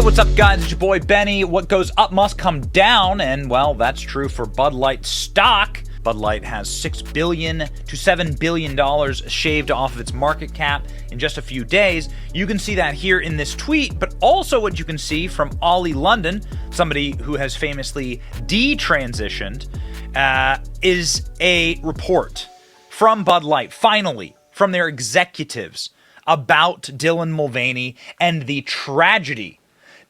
Yo, what's up, guys? It's your boy Benny. What goes up must come down, and well, that's true for Bud Light stock. Bud Light has $6 billion to $7 billion shaved off of its market cap in just a few days. You can see that here in this tweet, but also what you can see from Ollie London, somebody who has famously detransitioned, is a report from Bud Light, finally, from their executives about Dylan Mulvaney and the tragedy,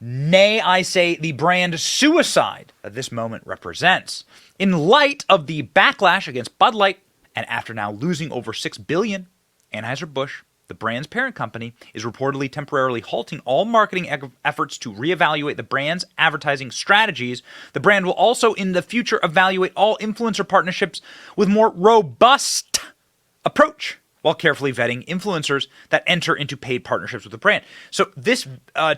nay, I say the brand suicide that this moment represents. In light of the backlash against Bud Light, and after now losing over $6 billion, Anheuser-Busch, the brand's parent company, is reportedly temporarily halting all marketing efforts to reevaluate the brand's advertising strategies. The brand will also in the future evaluate all influencer partnerships with more robust approach, while carefully vetting influencers that enter into paid partnerships with the brand. So this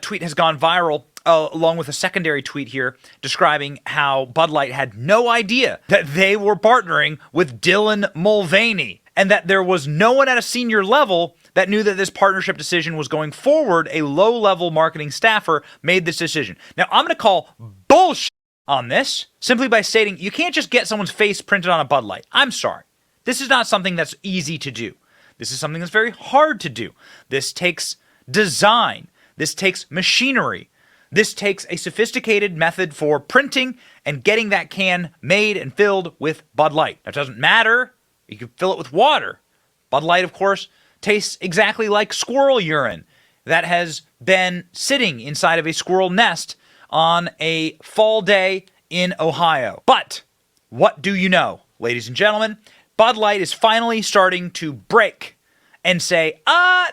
tweet has gone viral, along with a secondary tweet here describing how Bud Light had no idea that they were partnering with Dylan Mulvaney, and that there was no one at a senior level that knew that this partnership decision was going forward. A low-level marketing staffer made this decision. Now, I'm going to call bullshit on this simply by stating you can't just get someone's face printed on a Bud Light. I'm sorry. This is not something that's easy to do. This is something that's very hard to do. This takes design. This takes machinery. This takes a sophisticated method for printing and getting that can made and filled with Bud Light. Now, it doesn't matter. You can fill it with water. Bud Light, of course, tastes exactly like squirrel urine that has been sitting inside of a squirrel nest on a fall day in Ohio. But what do you know, ladies and gentlemen? Bud Light is finally starting to break and say,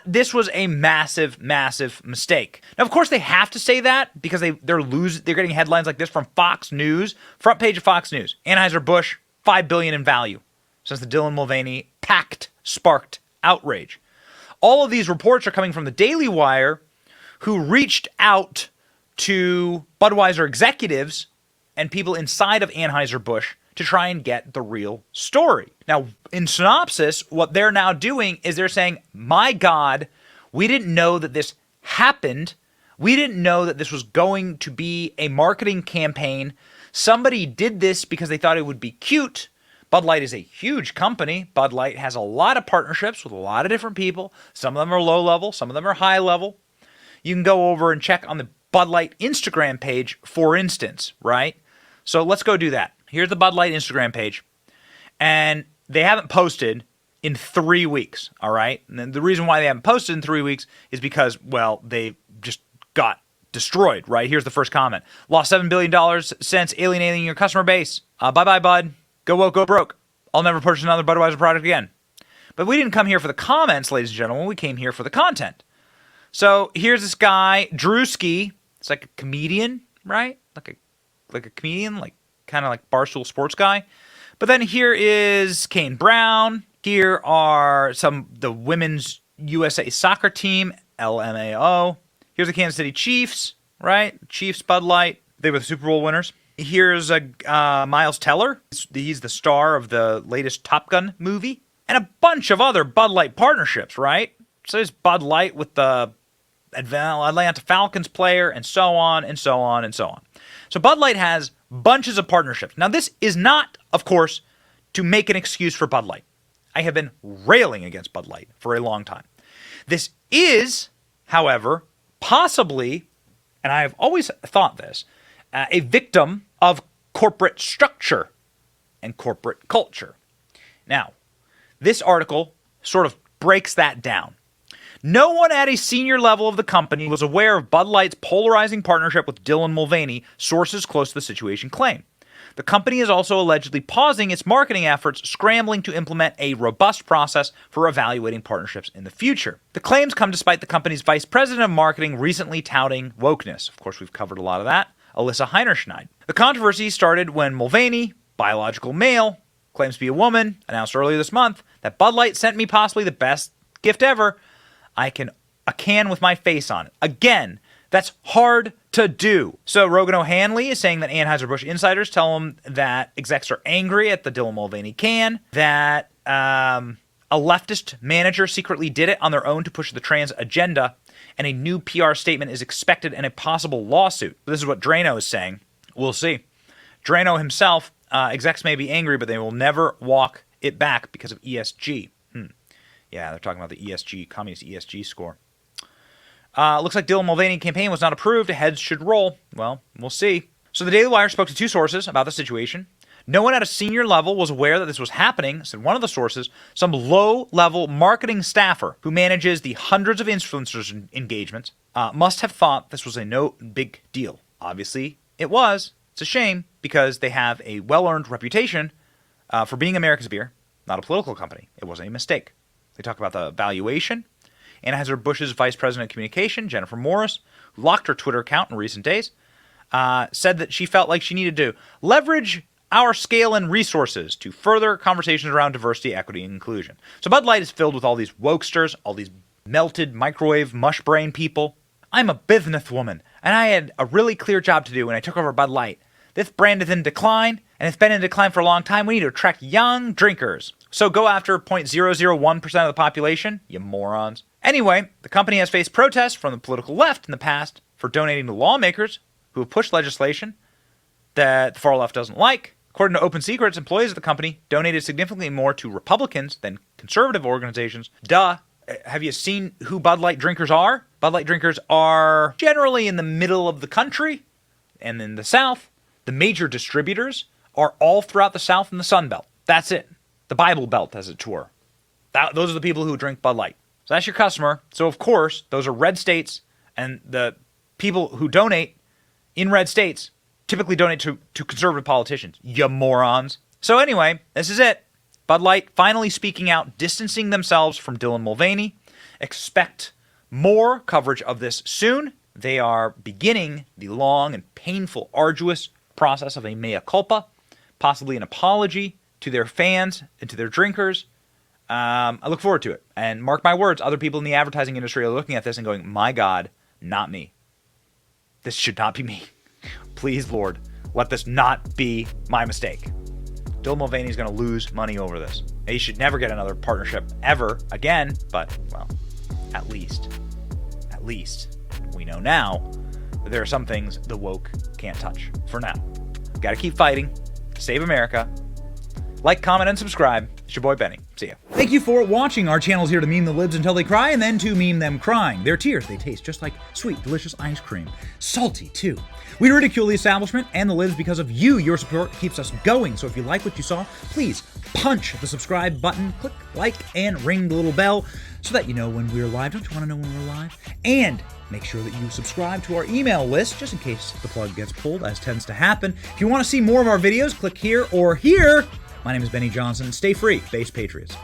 this was a massive, massive mistake. Now, of course, they have to say that because they're getting headlines like this from Fox News, front page of Fox News. Anheuser-Busch, $5 billion in value since the Dylan Mulvaney pact sparked outrage. All of these reports are coming from the Daily Wire, who reached out to Budweiser executives and people inside of Anheuser-Busch to try and get the real story. Now, in synopsis, what they're now doing is they're saying, my God, we didn't know that this happened. We didn't know that this was going to be a marketing campaign. Somebody did this because they thought it would be cute. Bud Light is a huge company. Bud Light has a lot of partnerships with a lot of different people. Some of them are low level. Some of them are high level. You can go over and check on the Bud Light Instagram page, for instance, right? So let's go do that. Here's the Bud Light Instagram page, and they haven't posted in 3 weeks, all right? And the reason why they haven't posted in 3 weeks is because, well, they just got destroyed, right? Here's the first comment. Lost $7 billion since alienating your customer base. Bye-bye, Bud. Go woke, go broke. I'll never purchase another Budweiser product again. But we didn't come here for the comments, ladies and gentlemen. We came here for the content. So here's this guy, Drewski. It's like a comedian, right? Like a comedian, like kind of like Barstool Sports guy. But then here is Kane Brown. Here are the women's USA soccer team, LMAO. Here's the Kansas City Chiefs, right? Chiefs, Bud Light. They were the Super Bowl winners. Here's Miles Teller. He's the star of the latest Top Gun movie. And a bunch of other Bud Light partnerships, right? So there's Bud Light with the Atlanta Falcons player, and so on, and so on, and so on. So Bud Light has bunches of partnerships. Now, this is not, of course, to make an excuse for Bud Light. I have been railing against Bud Light for a long time. This is, however, possibly, and I have always thought this, a victim of corporate structure and corporate culture. Now, this article sort of breaks that down. No one at a senior level of the company was aware of Bud Light's polarizing partnership with Dylan Mulvaney, sources close to the situation claim. The company is also allegedly pausing its marketing efforts, scrambling to implement a robust process for evaluating partnerships in the future. The claims come despite the company's vice president of marketing recently touting wokeness. Of course, we've covered a lot of that. Alyssa Heinerschneid. The controversy started when Mulvaney, biological male, claims to be a woman, announced earlier this month that Bud Light sent me possibly the best gift ever. A can with my face on it. Again, that's hard to do. So Rogan O'Hanley is saying that Anheuser-Busch insiders tell him that execs are angry at the Dylan Mulvaney can, that A leftist manager secretly did it on their own to push the trans agenda, and a new PR statement is expected in a possible lawsuit. This is what Drano is saying. We'll see. Drano himself, execs may be angry, but they will never walk it back because of ESG. Yeah, they're talking about the ESG, communist ESG score. Looks like Dylan Mulvaney campaign was not approved. Heads should roll. Well, we'll see. So the Daily Wire spoke to two sources about the situation. No one at a senior level was aware that this was happening, said one of the sources. Some low-level marketing staffer who manages the hundreds of influencers engagements must have thought this was a no big deal. Obviously, it was. It's a shame because they have a well-earned reputation for being America's beer, not a political company. It was a mistake. They talk about the valuation. Anheuser-Busch's vice president of communication, Jennifer Morris, who locked her Twitter account in recent days, said that she felt like she needed to leverage our scale and resources to further conversations around diversity, equity, and inclusion. So Bud Light is filled with all these wokesters, all these melted microwave mush brain people. I'm a businesswoman, and I had a really clear job to do when I took over Bud Light. This brand is in decline, and it's been in decline for a long time. We need to attract young drinkers. So go after 0.001% of the population, you morons. Anyway, the company has faced protests from the political left in the past for donating to lawmakers who have pushed legislation that the far left doesn't like. According to Open Secrets, employees of the company donated significantly more to Republicans than conservative organizations. Duh. Have you seen who Bud Light drinkers are? Bud Light drinkers are generally in the middle of the country and in the South. The major distributors are all throughout the South and the Sun Belt. That's it. The Bible Belt, as it were. Those are the people who drink Bud Light. So that's your customer. So, of course, those are red states, and the people who donate in red states typically donate to conservative politicians. You morons. So anyway, this is it. Bud Light finally speaking out, distancing themselves from Dylan Mulvaney. Expect more coverage of this soon. They are beginning the long and painful, arduous process of a mea culpa, possibly an apology to their fans and to their drinkers. I look forward to it. And mark my words, other people in the advertising industry are looking at this and going, my God, not me. This should not be me. Please, Lord, let this not be my mistake. Dylan Mulvaney is going to lose money over this. He should never get another partnership ever again, but, well, at least, we know now that there are some things the woke can't touch for now. Got to keep fighting. Save America. Like, comment, and subscribe. It's your boy, Benny. See ya. Thank you for watching. Our channel is here to meme the libs until they cry and then to meme them crying. Their tears, they taste just like sweet, delicious ice cream. Salty, too. We ridicule the establishment and the libs because of you. Your support keeps us going. So if you like what you saw, please punch the subscribe button, click like, and ring the little bell so that you know when we're live. Don't you want to know when we're live? And make sure that you subscribe to our email list just in case the plug gets pulled, as tends to happen. If you want to see more of our videos, click here or here. My name is Benny Johnson. Stay free, Base Patriots.